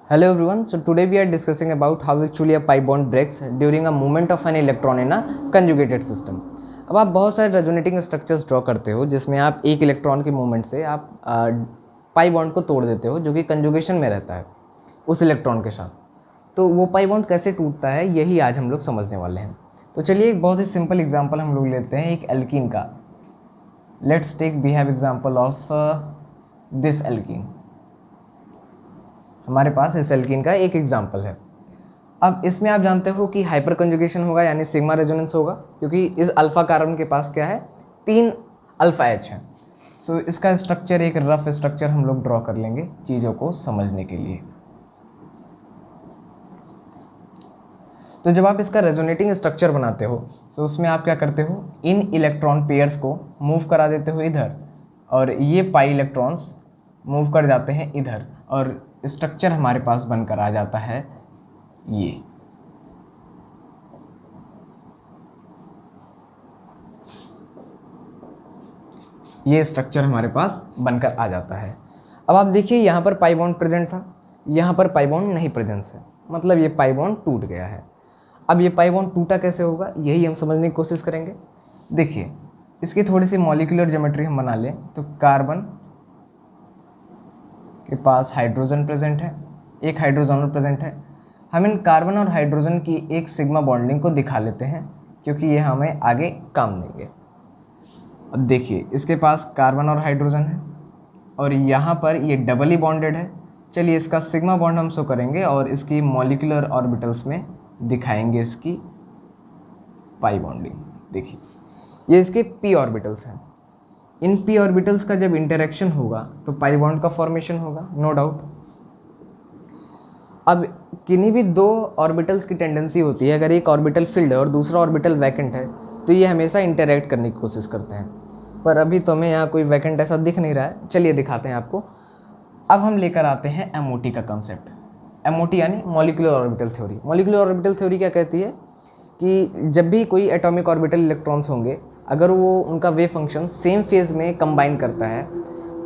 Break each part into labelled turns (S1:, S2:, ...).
S1: Hello everyone, so today we are discussing about how actually a pi bond breaks during a movement of an electron in a conjugated system. अब आप बहुत सारे resonating structures draw करते हो जिसमें आप एक इलेक्ट्रॉन के मूवमेंट से आप पाई बॉन्ड को तोड़ देते हो जो कि कंजुगेशन में रहता है उस इलेक्ट्रॉन के साथ। तो वो पाई बॉन्ड कैसे टूटता है यही आज हम लोग समझने वाले हैं। तो चलिए एक बहुत ही सिंपल एग्जांपल हम लोग लेते हैं एक एल्कीन का। Let's take we have example of this alkene. हमारे पास इस एल्कीन का एक एग्जांपल है। अब इसमें आप जानते हो कि हाइपर कंजुगेशन होगा यानी सिग्मा रेजोनेंस होगा, क्योंकि इस अल्फा कार्बन के पास क्या है, 3 अल्फा एच है। सो इसका स्ट्रक्चर एक रफ स्ट्रक्चर हम लोग ड्रॉ कर लेंगे चीज़ों को समझने के लिए। तो जब आप इसका रेजोनेटिंग स्ट्रक्चर बनाते हो तो उसमें आप क्या करते हो, इन इलेक्ट्रॉन पेयर्स को मूव करा देते हो इधर, और ये पाई इलेक्ट्रॉन्स मूव कर जाते हैं इधर, और स्ट्रक्चर हमारे पास बनकर आ जाता है ये स्ट्रक्चर हमारे पास बनकर आ जाता है। अब आप देखिए यहाँ पर पाई बॉन्ड प्रेजेंट था, यहाँ पर पाई बॉन्ड नहीं प्रेजेंस है, मतलब ये पाई बॉन्ड टूट गया है। अब ये पाई बॉन्ड टूटा कैसे होगा यही हम समझने की कोशिश करेंगे। देखिए इसकी थोड़ी सी मॉलिक्यूलर ज्योमेट्री हम बना लें तो कार्बन के पास हाइड्रोजन प्रेजेंट है, एक हाइड्रोजन प्रेजेंट है। हम इन कार्बन और हाइड्रोजन की एक सिग्मा बॉन्डिंग को दिखा लेते हैं क्योंकि ये हमें आगे काम देंगे। अब देखिए इसके पास कार्बन और हाइड्रोजन है और यहाँ पर ये डबली बॉन्डेड है। चलिए इसका सिग्मा बॉन्ड हम शो करेंगे और इसकी मॉलिक्यूलर ऑर्बिटल्स में दिखाएंगे इसकी पाई बॉन्डिंग। देखिए ये इसके पी ऑर्बिटल्स हैं। इन पी ऑर्बिटल्स का जब इंटरेक्शन होगा तो पाई बॉन्ड का फॉर्मेशन होगा, नो डाउट। अब किन्हीं भी 2 ऑर्बिटल्स की टेंडेंसी होती है, अगर एक ऑर्बिटल फिल्ड है और दूसरा ऑर्बिटल वैकेंट है तो ये हमेशा इंटरेक्ट करने की कोशिश करते हैं, पर अभी तो हमें यहाँ कोई वैकेंट ऐसा दिख नहीं रहा है। चलिए दिखाते हैं आपको। अब हम लेकर आते हैं एमओटी का कंसेप्ट। एमओटी यानी molecular orbital theory. Molecular orbital theory क्या कहती है कि जब भी कोई एटॉमिक ऑर्बिटल इलेक्ट्रॉन्स होंगे, अगर वो उनका वेव फंक्शन सेम फेज में कंबाइन करता है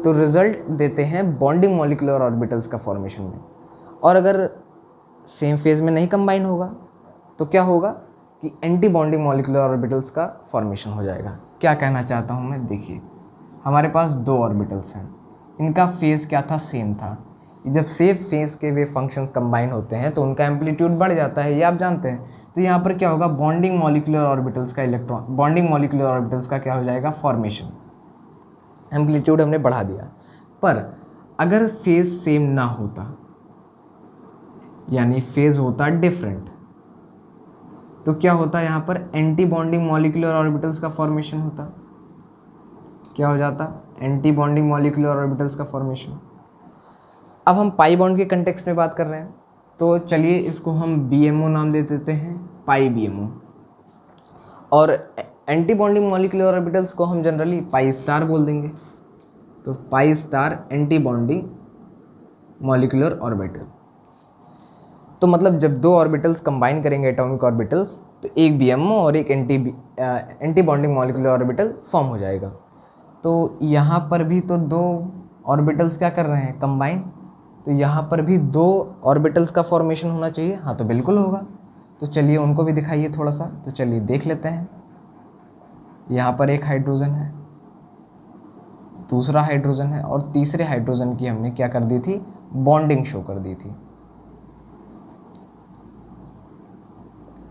S1: तो रिजल्ट देते हैं बॉन्डिंग मॉलिक्यूलर ऑर्बिटल्स का फॉर्मेशन में। और अगर सेम फेज में नहीं कंबाइन होगा तो क्या होगा कि एंटी बॉन्डिंग मॉलिक्यूलर ऑर्बिटल्स का फॉर्मेशन हो जाएगा। क्या कहना चाहता हूँ मैं, देखिए हमारे पास 2 ऑर्बिटल्स हैं, इनका फेज क्या था, सेम था। जब सेम फेज के वे फंक्शंस कंबाइन होते हैं तो उनका एम्पलीट्यूड बढ़ जाता है, ये आप जानते हैं। तो यहाँ पर क्या होगा, बॉन्डिंग मॉलिक्यूलर ऑर्बिटल्स का बॉन्डिंग मॉलिक्यूलर ऑर्बिटल्स का क्या हो जाएगा, फॉर्मेशन। एम्पलीट्यूड हमने बढ़ा दिया। पर अगर फेज सेम ना होता यानी फेज होता डिफरेंट, तो क्या होता, यहाँ पर एंटी बॉन्डिंग मॉलिक्यूलर ऑर्बिटल्स का फॉर्मेशन होता। क्या हो जाता, एंटी बॉन्डिंग मॉलिक्यूलर ऑर्बिटल्स का फॉर्मेशन। अब हम पाई बॉन्ड के कंटेक्स्ट में बात कर रहे हैं तो चलिए इसको हम BMO नाम दे देते हैं, पाई BMO। और एंटी बॉन्डिंग मॉलिक्यूलर ऑर्बिटल्स को हम जनरली पाई स्टार बोल देंगे। तो pi star anti bonding molecular orbital. तो मतलब जब 2 ऑर्बिटल्स कंबाइन करेंगे एटॉमिक ऑर्बिटल्स तो एक BMO और एक anti bonding molecular orbital form हो जाएगा। तो यहाँ पर भी तो 2 ऑर्बिटल्स क्या कर रहे हैं, कंबाइन। तो यहाँ पर भी 2 ऑर्बिटल्स का फॉर्मेशन होना चाहिए। हाँ तो बिल्कुल होगा। तो चलिए उनको भी दिखाइए थोड़ा सा, तो चलिए देख लेते हैं। यहाँ पर एक हाइड्रोजन है, दूसरा हाइड्रोजन है, और तीसरे हाइड्रोजन की हमने क्या कर दी थी, बॉन्डिंग शो कर दी थी।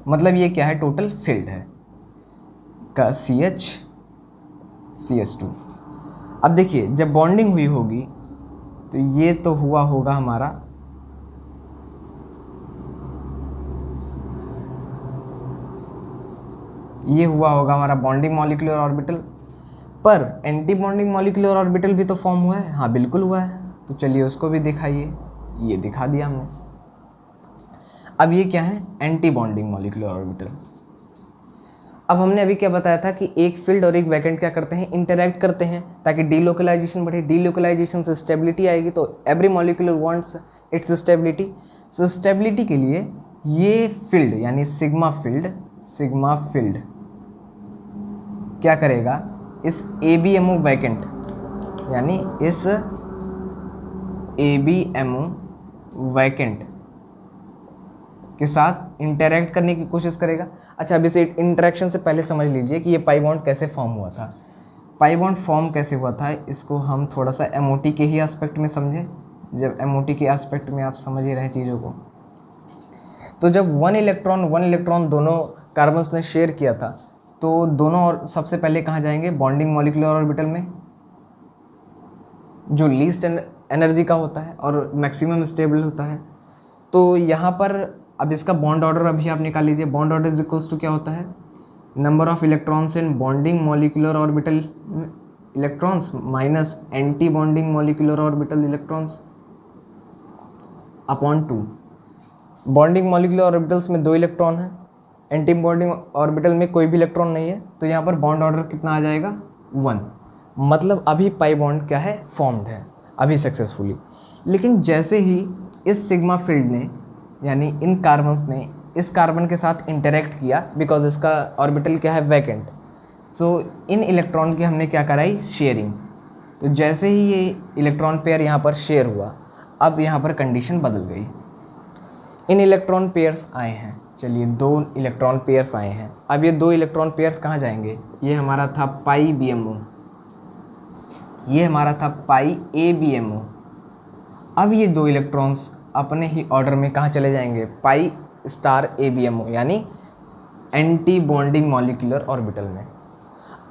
S1: मतलब ये क्या है, टोटल फील्ड है का CH CH2। अब देखिए जब बॉन्डिंग हुई होगी तो ये तो हुआ होगा हमारा बॉन्डिंग मॉलिक्यूलर ऑर्बिटल। पर एंटी बॉन्डिंग मॉलिक्यूलर ऑर्बिटल भी तो फॉर्म हुआ है। हाँ बिल्कुल हुआ है। तो चलिए उसको भी दिखाइए, ये दिखा दिया हमने। अब ये क्या है, एंटी बॉन्डिंग मॉलिक्यूलर ऑर्बिटल। अब हमने अभी क्या बताया था कि एक फील्ड और एक वैकेंट क्या करते हैं, इंटरैक्ट करते हैं ताकि डीलोकलाइजेशन बढ़े। डीलोकलाइजेशन से स्टेबिलिटी आएगी, तो every molecular wants it's stability. So stability के लिए ये फील्ड यानी सिग्मा फील्ड क्या करेगा, इस ABMO वैकेंट यानी इस ABMO वैकेंट के साथ इंटरेक्ट करने की कोशिश करेगा। अच्छा, अब इसे इंटरेक्शन से पहले समझ लीजिए कि ये पाई बॉन्ड कैसे फॉर्म हुआ था। पाई बॉन्ड फॉर्म कैसे हुआ था इसको हम थोड़ा सा एमओटी के ही एस्पेक्ट में समझें। जब एमओटी के एस्पेक्ट में आप समझ ही रहे चीज़ों को, तो जब वन इलेक्ट्रॉन दोनों कार्बन्स ने शेयर किया था, तो दोनों और सबसे पहले कहाँ जाएंगे? बॉन्डिंग मॉलिक्यूलर ऑर्बिटल में, जो लीस्ट एनर्जी का होता है और मैक्सिमम स्टेबल होता है। तो यहाँ पर अब इसका बॉन्ड ऑर्डर अभी आप निकाल लीजिए। Bond order is equals to क्या होता है? Number of electrons in bonding molecular orbital electrons minus anti bonding molecular orbital electrons upon 2। Bonding molecular orbitals में 2 इलेक्ट्रॉन है, एंटी बॉन्डिंग ऑर्बिटल में कोई भी इलेक्ट्रॉन नहीं है, तो यहाँ पर बॉन्ड ऑर्डर कितना आ जाएगा? 1। मतलब अभी पाई बॉन्ड क्या है? फॉर्म्ड है अभी सक्सेसफुली। लेकिन जैसे ही इस सिग्मा फील्ड ने, यानी इन कार्बन्स ने इस कार्बन के साथ इंटरेक्ट किया, बिकॉज इसका ऑर्बिटल क्या है? वैकेंट, सो इन इलेक्ट्रॉन की हमने क्या कराई? शेयरिंग। तो जैसे ही ये इलेक्ट्रॉन पेयर यहाँ पर शेयर हुआ, अब यहाँ पर कंडीशन बदल गई। इन इलेक्ट्रॉन पेयर्स आए हैं, चलिए 2 इलेक्ट्रॉन पेयर्स आए हैं। अब ये 2 इलेक्ट्रॉन पेयर्स कहाँ जाएंगे? ये हमारा था पाई BMO, ये हमारा था पाई ABMO। अब ये 2 इलेक्ट्रॉन्स अपने ही ऑर्डर में कहाँ चले जाएंगे? पाई स्टार ABMO, यानी एंटी बॉन्डिंग मॉलिक्यूलर ऑर्बिटल में।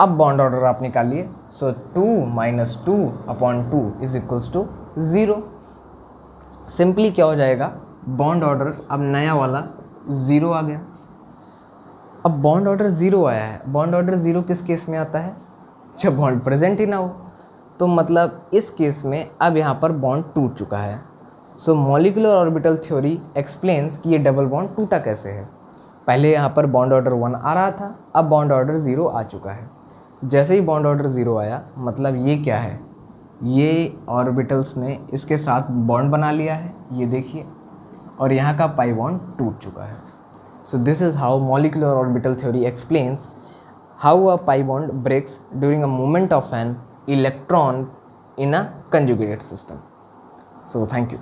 S1: अब बॉन्ड ऑर्डर आप निकालिए। So 2 - 2 upon 2 is equals to 0। Simply क्या हो जाएगा? बॉन्ड ऑर्डर अब नया वाला 0 आ गया। अब बॉन्ड ऑर्डर 0 आया है। बॉन्ड ऑर्डर 0 किस केस में आता है? जब बॉन्ड प्रेजेंट ही ना हो। तो मतलब इस केस में अब यहाँ पर बॉन्ड टूट चुका है। सो मॉलिक्यूलर ऑर्बिटल थ्योरी एक्सप्लेन्स कि ये डबल बॉन्ड टूटा कैसे है। पहले यहाँ पर बॉन्ड ऑर्डर 1 आ रहा था, अब बॉन्ड ऑर्डर 0 आ चुका है। जैसे ही बॉन्ड ऑर्डर 0 आया, मतलब ये क्या है? ये ऑर्बिटल्स ने इसके साथ बॉन्ड बना लिया है, ये देखिए, और यहाँ का पाई बॉन्ड टूट चुका है। So this is how molecular orbital theory explains how a pi bond breaks during a movement of an electron in a conjugated system. So thank you.